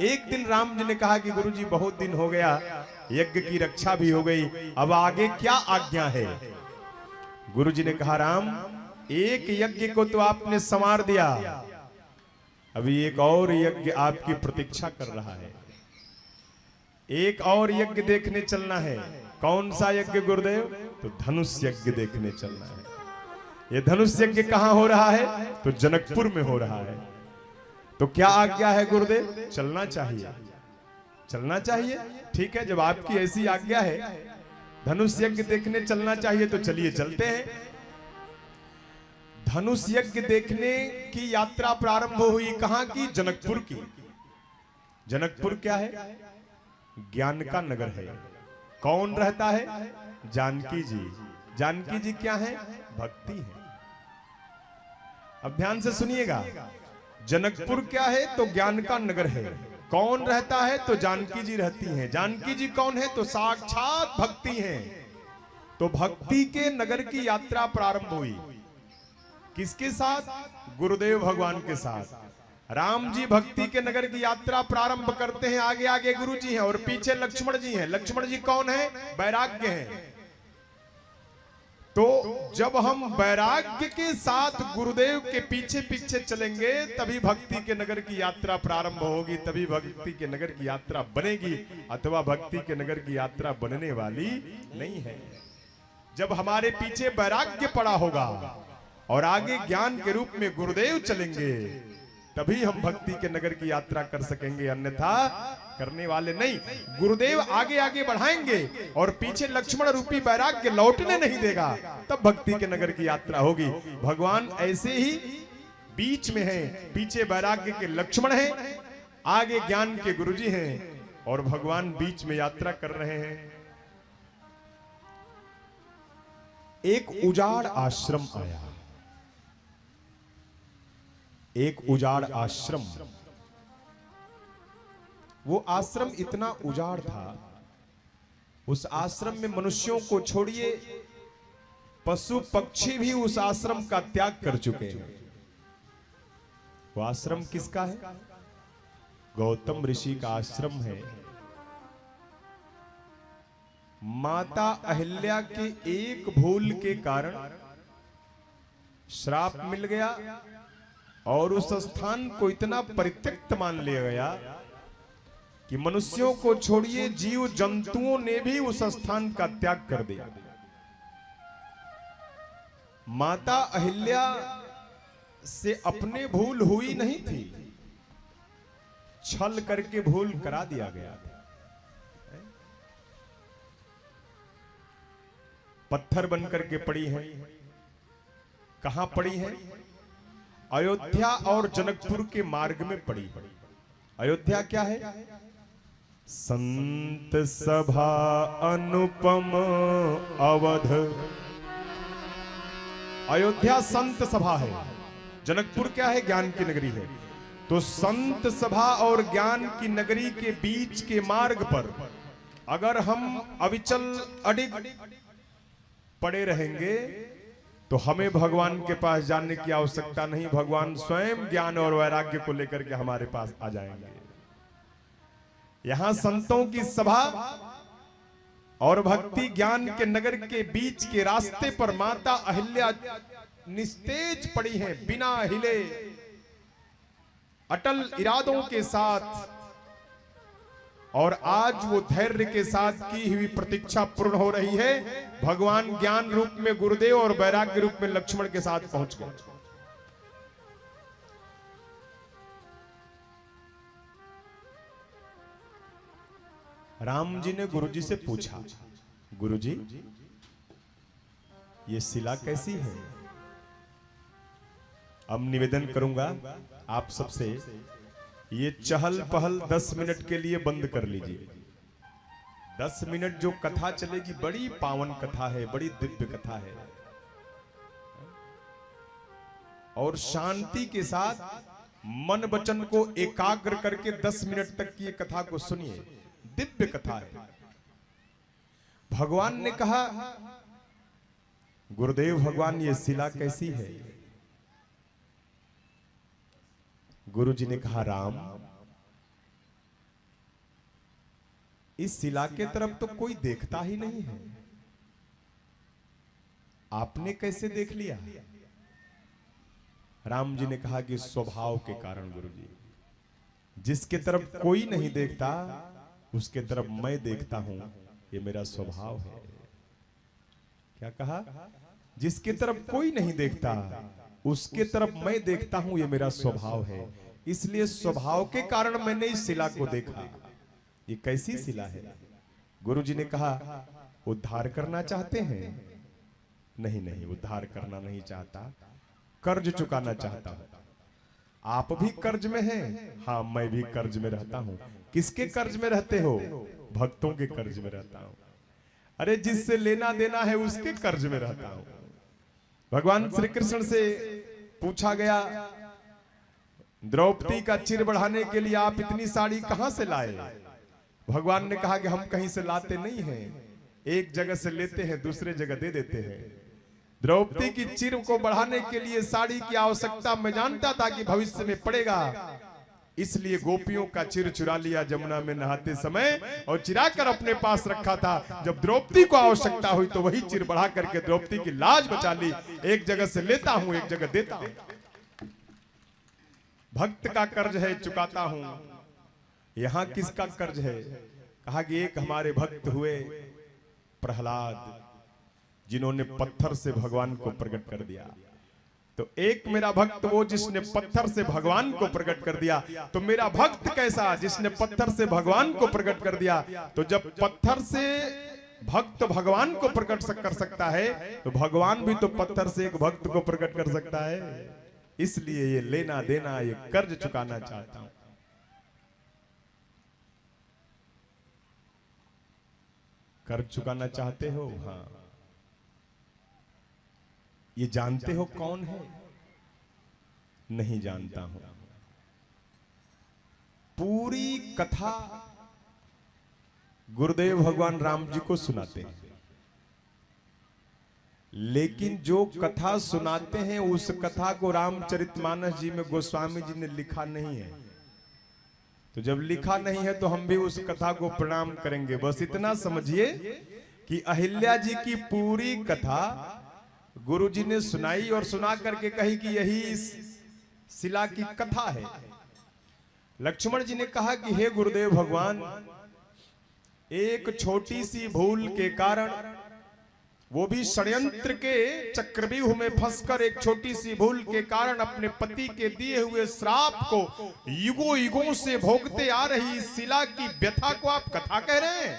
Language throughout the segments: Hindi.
एक दिन राम जी ने कहा कि गुरुजी बहुत दिन हो गया, यज्ञ की रक्षा भी हो गई, अब आगे क्या आज्ञा है। गुरुजी ने कहा राम, एक यज्ञ को तो आपने संवार दिया, अभी एक और यज्ञ आपकी प्रतीक्षा कर रहा है। एक और यज्ञ देखने चलना है। कौन सा यज्ञ गुरुदेव? तो धनुष यज्ञ देखने चलना है। ये धनुष यज्ञ कहां हो रहा है? तो जनकपुर में हो रहा है। तो क्या आज्ञा है गुरुदेव? चलना चाहिए। चलना चाहिए, ठीक है, जब आपकी ऐसी आज्ञा है धनुष यज्ञ देखने चलना चाहिए तो चलिए चलते हैं। धनुष यज्ञ देखने की यात्रा प्रारंभ हुई कहां की? जनकपुर की। जनकपुर क्या है? ज्ञान का नगर है। कौन रहता है? जानकी जी। जानकी जी क्या है? भक्ति है। अब ध्यान से सुनिएगा, जनकपुर क्या है? तो ज्ञान का नगर है। कौन रहता है? तो जानकी जी रहती हैं। जानकी जी कौन है? तो साक्षात भक्ति हैं। तो भक्ति के नगर की यात्रा प्रारंभ हुई किसके साथ? गुरुदेव भगवान के साथ। राम जी भक्ति के नगर की यात्रा प्रारंभ करते हैं। आगे आगे गुरु जी हैं और पीछे लक्ष्मण जी हैं। लक्ष्मण जी कौन है? वैराग्य हैं। तो जब हम वैराग्य के साथ गुरुदेव के पीछे पीछे चलेंगे तभी भक्ति के नगर की यात्रा प्रारंभ होगी, तभी भक्ति के नगर की यात्रा बनेगी, अथवा भक्ति के नगर की यात्रा बनने वाली नहीं है। जब हमारे पीछे वैराग्य पड़ा होगा और आगे ज्ञान के रूप में गुरुदेव चलेंगे तभी हम भक्ति के नगर की यात्रा कर सकेंगे, अन्यथा करने वाले नहीं। गुरुदेव आगे आगे बढ़ाएंगे और पीछे लक्ष्मण रूपी वैराग्य लौटने नहीं देगा, तब भक्ति के नगर की यात्रा होगी। भगवान ऐसे ही बीच में हैं, पीछे वैराग्य के लक्ष्मण हैं, आगे ज्ञान के गुरुजी हैं और भगवान बीच में यात्रा कर रहे हैं। एक उजाड़ आश्रम आया, एक उजाड़ आश्रम। वो आश्रम इतना उजाड़ था, उस आश्रम में मनुष्यों को छोड़िए पशु पक्षी भी उस आश्रम का त्याग कर चुके हैं। वो आश्रम किसका है? गौतम ऋषि का आश्रम है। माता अहिल्या के एक भूल के कारण श्राप मिल गया और उस स्थान को इतना परित्यक्त मान लिया गया कि मनुष्यों को छोड़िए जीव जंतुओं ने भी उस स्थान का त्याग कर दिया। माता अहिल्या से अपने भूल हुई नहीं थी, छल करके भूल करा दिया गया था। पत्थर बनकर के पड़ी है। कहां पड़ी है? अयोध्या और जनकपुर के मार्ग में पड़ी है। अयोध्या क्या है? संत सभा अनुपम अवध। अयोध्या संत सभा है। जनकपुर क्या है? ज्ञान की नगरी है। तो संत सभा और ज्ञान की नगरी के बीच के मार्ग पर अगर हम अविचल अडिग पड़े रहेंगे तो हमें भगवान के पास जाने की आवश्यकता नहीं। भगवान स्वयं ज्ञान और वैराग्य को लेकर के हमारे पास आ जाएंगे। यहां संतों की सभा और भक्ति ज्ञान के नगर के बीच के रास्ते पर माता अहिल्या निस्तेज पड़ी हैं, बिना हिले, अटल इरादों के साथ। और आज वो धैर्य के साथ की हुई प्रतीक्षा पूर्ण हो रही है। भगवान ज्ञान रूप में गुरुदेव और वैराग्य रूप में लक्ष्मण के साथ पहुंच गए। राम जी ने गुरुजी से पूछा, गुरुजी ये शिला कैसी है? अब निवेदन करूंगा आप सबसे, ये चहल पहल 10 मिनट के लिए बंद कर लीजिए। 10 मिनट जो कथा चलेगी बड़ी पावन कथा है, बड़ी दिव्य कथा है, और शांति के साथ मन वचन को एकाग्र करके 10 मिनट तक की कथा को सुनिए। दिव्य कथा है। भगवान ने कहा, गुरुदेव भगवान ये शिला कैसी है? गुरु जी ने कहा, राम इस शिला के तरफ तो कोई देखता ही नहीं है, आपने कैसे देख लिया? राम जी ने कहा कि स्वभाव के कारण गुरुजी, जिसके तरफ कोई नहीं देखता उसके तरफ मैं देखता हूं, ये मेरा स्वभाव है। क्या कहा? जिसके तरफ कोई नहीं देखता उसके तरफ मैं देखता हूं, ये मेरा स्वभाव है। इसलिए स्वभाव के कारण मैंने इस शिला को देखा। ये कैसी शिला है? गुरुजी ने कहा उद्धार करना चाहते हैं? नहीं नहीं, उद्धार करना नहीं चाहता, कर्ज चुकाना चाहता हूं। आप भी कर्ज में हैं? हाँ, मैं भी कर्ज में रहता हूं। किसके कर्ज में रहते हो? भक्तों के कर्ज में रहता हूं। अरे जिससे लेना देना है उसके कर्ज में रहता हूं। भगवान श्री कृष्ण से पूछा गया, द्रौपदी का चिर बढ़ाने के लिए आप इतनी साड़ी कहां से लाए? भगवान ने कहा कि हम कहीं से लाते नहीं हैं, एक जगह से लेते हैं, दूसरे जगह दे देते हैं। द्रौपदी की चिर को बढ़ाने के लिए साड़ी की आवश्यकता मैं जानता था कि भविष्य में पड़ेगा, इसलिए गोपियों का चिर चुरा लिया जमुना में नहाते समय और चिराकर अपने पास रखा था। जब द्रौपदी को आवश्यकता हुई तो वही चिर बढ़ा करके द्रौपदी की लाज बचा ली। एक जगह से लेता हूं, एक जगह देता हूं। भक्त का कर्ज है, चुकाता हूं। यहां किसका कर्ज है? कहा कि एक हमारे भक्त हुए प्रहलाद, जिन्होंने पत्थर से भगवान को प्रकट कर दिया। तो एक मेरा भक्त वो जिसने पत्थर से भगवान को प्रकट कर दिया। तो मेरा भक्त कैसा? जिसने पत्थर से भगवान को प्रकट कर दिया। तो जब पत्थर से भक्त भगवान को प्रकट कर सकता है तो भगवान भी तो पत्थर से एक भक्त को प्रकट कर सकता है। इसलिए ये लेना देना, ये कर्ज चुकाना चाहता हूं। कर्ज चुकाना चाहते हो? हाँ। ये जानते हो कौन है? नहीं जानता हूं। पूरी कथा गुरुदेव भगवान राम जी को सुनाते हैं, लेकिन जो कथा सुनाते हैं उस कथा को रामचरितमानस जी में गोस्वामी जी ने लिखा नहीं है। तो जब लिखा नहीं है तो हम भी उस कथा को प्रणाम करेंगे। बस इतना समझिए कि अहिल्या जी की पूरी कथा गुरुजी ने सुनाई और सुना करके कही कि यही इस शिला की कथा है। लक्ष्मण जी ने कहा कि हे गुरुदेव भगवान, एक छोटी सी भूल के कारण, वो भी षड्यंत्र के चक्रव्यूह में फंसकर एक छोटी सी भूल के कारण अपने पति के दिए हुए श्राप को युगों युगों से भोगते आ रही इस शिला की व्यथा को आप कथा कह रहे हैं?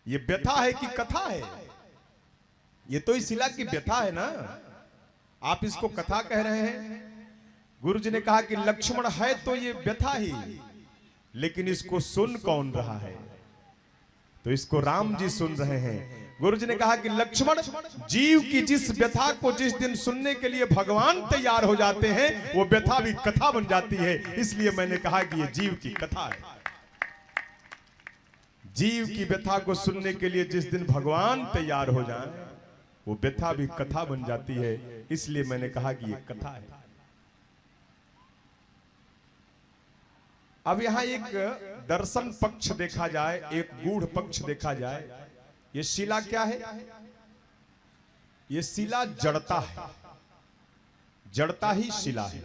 ये व्यथा है कि कथा है? ये तो इस शिला की व्यथा है ना, आप इसको कथा कह रहे हैं। गुरुजी ने कहा कि लक्ष्मण है तो ये व्यथा ही, लेकिन इसको सुन कौन रहा है? तो इसको राम जी सुन रहे हैं। गुरुजी ने कहा कि लक्ष्मण, जीव की जिस व्यथा को जिस दिन सुनने के लिए भगवान तैयार हो जाते हैं वो व्यथा भी कथा बन जाती है। इसलिए मैंने कहा कि ये जीव की कथा है। जीव की व्यथा को सुनने के लिए जिस दिन भगवान तैयार हो जाए वो व्यथा भी कथा बन जाती है। इसलिए मैंने कहा कि ये कथा है। अब यहां एक दर्शन पक्ष देखा जाए, एक गूढ़ पक्ष देखा जाए। ये शिला क्या है? ये शिला जड़ता है, जड़ता ही शिला है।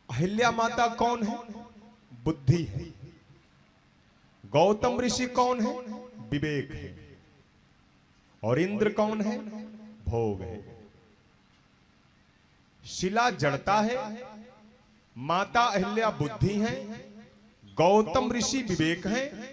अहिल्या माता कौन है? बुद्धि है। गौतम ऋषि कौन है? विवेक है। और इंद्र कौन है? भोग है। शिला जड़ता है, माता अहिल्या बुद्धि है, गौतम ऋषि विवेक है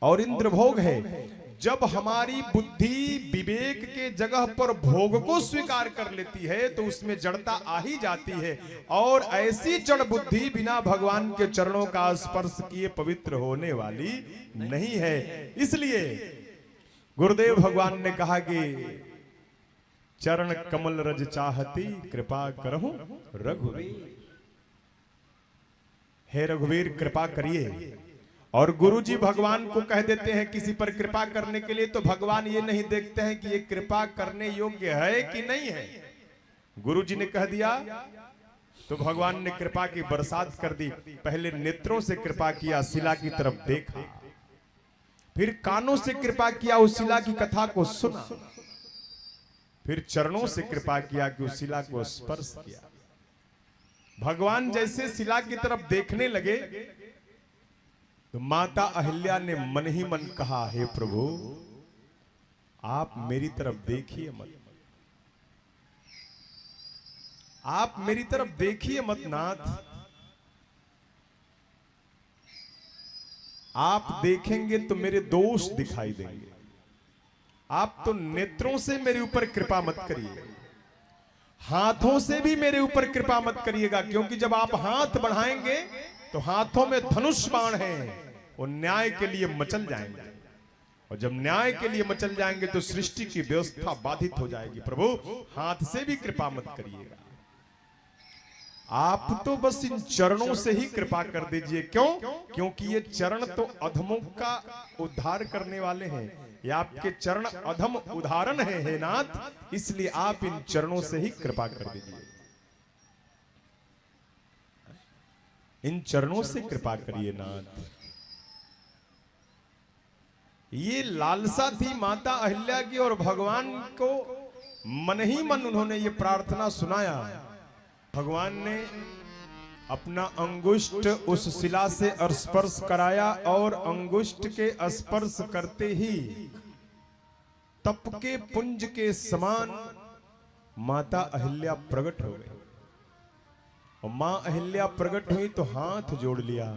और इंद्र भोग है। जब हमारी बुद्धि विवेक के जगह पर भोग को स्वीकार कर लेती है तो उसमें जड़ता आ ही जाती है। और ऐसी जड़ बुद्धि बिना भगवान के चरणों का स्पर्श किए पवित्र होने वाली नहीं है। इसलिए गुरुदेव भगवान ने कहा कि चरण कमल रज चाहती कृपा करहूं रघुवीर। हे रघुवीर कृपा करिए। और गुरुजी भगवान को कह देते हैं किसी पर कृपा करने के लिए तो भगवान ये नहीं देखते हैं कि ये कृपा करने योग्य है कि नहीं है। गुरुजी ने कह दिया तो भगवान ने कृपा की बरसात कर दी। पहले नेत्रों से कृपा किया, शिला की तरफ देखा, फिर कानों से कृपा किया, उस शिला की कथा को सुना, फिर चरणों से कृपा किया कि उस शिला को स्पर्श किया। भगवान जैसे शिला की तरफ देखने लगे तो माता अहिल्या ने मन ही मन कहा, हे प्रभु आप मेरी तरफ देखिए मत, आप मेरी तरफ देखिए मत नाथ, आप देखेंगे तो मेरे दोष दिखाई देंगे। आप तो नेत्रों से मेरे ऊपर कृपा मत करिए, हाथों से भी मेरे ऊपर कृपा मत करिएगा, क्योंकि जब आप हाथ बढ़ाएंगे तो हाथों में धनुष बाण है, वो न्याय के लिए मचल जाएंगे, और जब न्याय के लिए मचल जाएंगे तो सृष्टि की व्यवस्था बाधित हो जाएगी। प्रभु हाथ से भी कृपा मत करिएगा, आप तो बस इन चरणों से ही कृपा कर दीजिए। क्यों? क्योंकि ये चरण तो अधमों का उद्धार करने वाले हैं, ये आपके चरण अधम उदाहरण है हे नाथ, इसलिए आप इन चरणों से ही कृपा कर दीजिए, इन चरणों से कृपा करिए नाथ। ये लालसा थी माता अहिल्या की, और भगवान को मन ही मन उन्होंने ये प्रार्थना सुनाया। भगवान ने अपना अंगुष्ठ उस शिला से स्पर्श कराया, और अंगुष्ठ के स्पर्श करते ही तप के पुंज के समान माता अहिल्या प्रकट हो गई। और मां अहिल्या प्रकट हुई तो हाथ जोड़ लिया,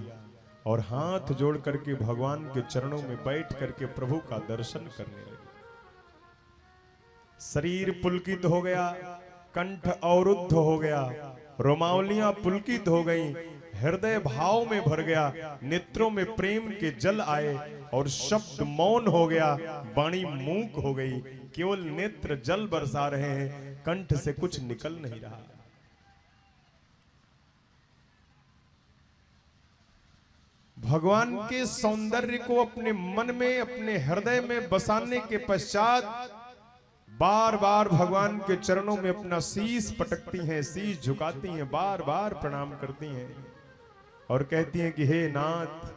और हाथ जोड़ करके भगवान के चरणों में बैठ करके प्रभु का दर्शन करने लगे। शरीर पुलकित हो गया, कंठ अवरुद्ध हो गया, रोमावलियां पुलकित हो गईं, हृदय भाव में भर गया, नेत्रों में प्रेम के जल आए, और शब्द मौन हो गया, वाणी मूक हो गई, केवल नेत्र जल बरसा रहे हैं, कंठ से कुछ निकल नहीं रहा। भगवान के सौंदर्य को अपने मन में, अपने हृदय में बसाने के पश्चात बार बार भगवान के चरणों में अपना शीश पटकती हैं, शीश झुकाती हैं, बार बार प्रणाम करती हैं, और कहती हैं कि हे नाथ,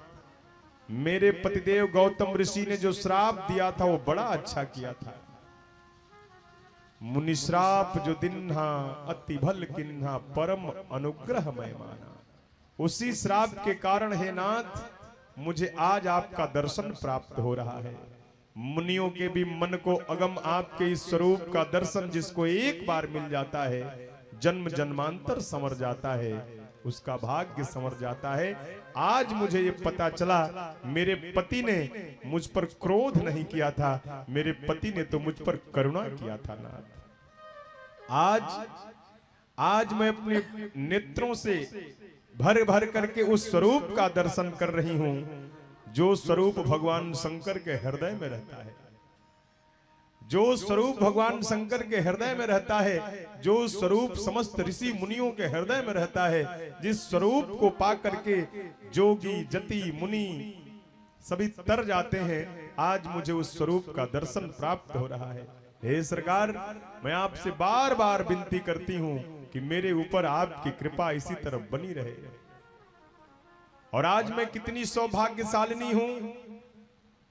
मेरे पतिदेव गौतम ऋषि ने जो श्राप दिया था वो बड़ा अच्छा किया था। मुनि श्राप जो दिन्हा अति भल किन्हा, परम अनुग्रह मैं माना। उसी श्राप के कारण हे नाथ मुझे आज आपका दर्शन प्राप्त हो रहा है। मुनियों के भी मन को अगम आपके इस स्वरूप का दर्शन, जिसको एक बार मिल जाता है जन्म जन्मांतर संवर जाता है, उसका भाग्य संवर जाता है। आज मुझे ये पता चला, मेरे पति ने मुझ पर क्रोध नहीं किया था, मेरे पति ने तो मुझ पर करुणा किया था नाथ। आज मैं अपने नेत्रों से भर भर करके उस स्वरूप का दर्शन कर रही हूं, जो स्वरूप भगवान शंकर के हृदय में रहता है, जो स्वरूप भगवान शंकर के हृदय में रहता है, जो स्वरूप समस्त ऋषि मुनियों के हृदय में रहता है, जिस स्वरूप को पा करके जोगी जति मुनि सभी तर जाते हैं, आज मुझे उस स्वरूप का दर्शन प्राप्त हो रहा है। हे सरकार, मैं आपसे बार बार विनती करती हूं कि मेरे ऊपर आपकी कृपा इसी तरह बनी रहे। और आज मैं कितनी सौभाग्यशालिनी हूं,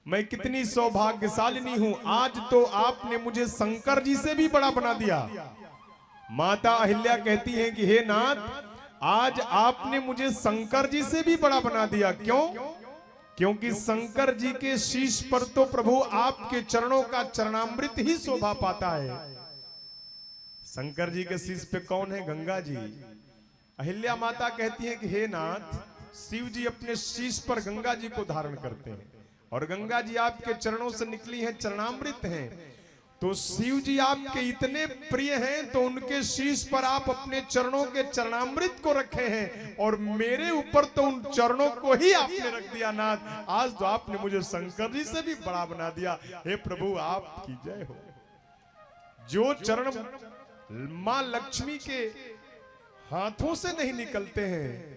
मैं कितनी सौभाग्यशालिनी हूं, आज तो आपने मुझे शंकर जी से भी बड़ा बना दिया। माता अहिल्या कहती हैं कि हे नाथ, आज आपने मुझे शंकर जी से भी बड़ा बना दिया। क्यों? क्योंकि शंकर जी के शीश पर तो प्रभु आपके चरणों का चरणामृत ही शोभा पाता है। शंकर जी के शीश पे कौन है? गंगा जी। अहिल्या माता कहती है कि हे नाथ, शिव जी अपने शीश पर गंगा जी को धारण करते हैं, और गंगा जी आपके चरणों से निकली हैं, चरणामृत हैं। तो शिव जी आपके इतने प्रिय हैं तो उनके शीश पर आप अपने चरणों के चरणामृत को रखे हैं, और मेरे ऊपर तो उन चरणों को ही आपने रख दिया नाथ। आज तो आपने मुझे शंकर जी से भी बड़ा बना दिया। हे प्रभु, आपकी जय हो। जो चरण मां लक्ष्मी के हाथों से नहीं निकलते हैं,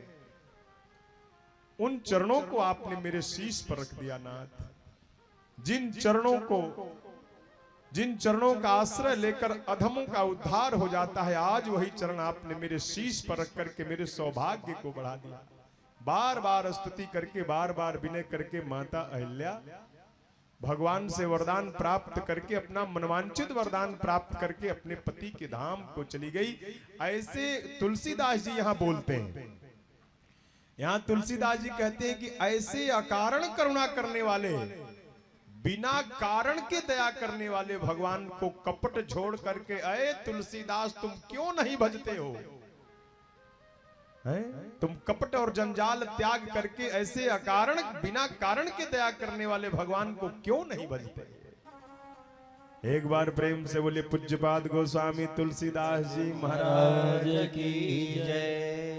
उन चरणों को आपने मेरे शीश पर रख दिया नाथ। जिन चरणों को जिन चरणों का आश्रय लेकर अधमों का उद्धार हो जाता है, आज वही चरण आपने मेरे शीश पर रख करके मेरे सौभाग्य को बढ़ा दिया। बार बार स्तुति करके, बार बार विनय करके माता अहिल्या भगवान से वरदान प्राप्त करके, अपना मनवांचित वरदान प्राप्त करके अपने पति के धाम को चली गई। ऐसे तुलसीदास जी यहां बोलते हैं, यहां तुलसीदास जी कहते हैं कि ऐसे अकारण करुणा करने वाले, बिना कारण के दया करने वाले भगवान को कपट छोड़ करके, अये तुलसीदास तुम क्यों नहीं भजते हो? तुम कपट और जंजाल त्याग करके ऐसे अकारण, बिना कारण के दया करने वाले भगवान को क्यों नहीं भजते? एक बार प्रेम से बोले पूज्यपाद गोस्वामी तुलसीदास जी महाराज की जय।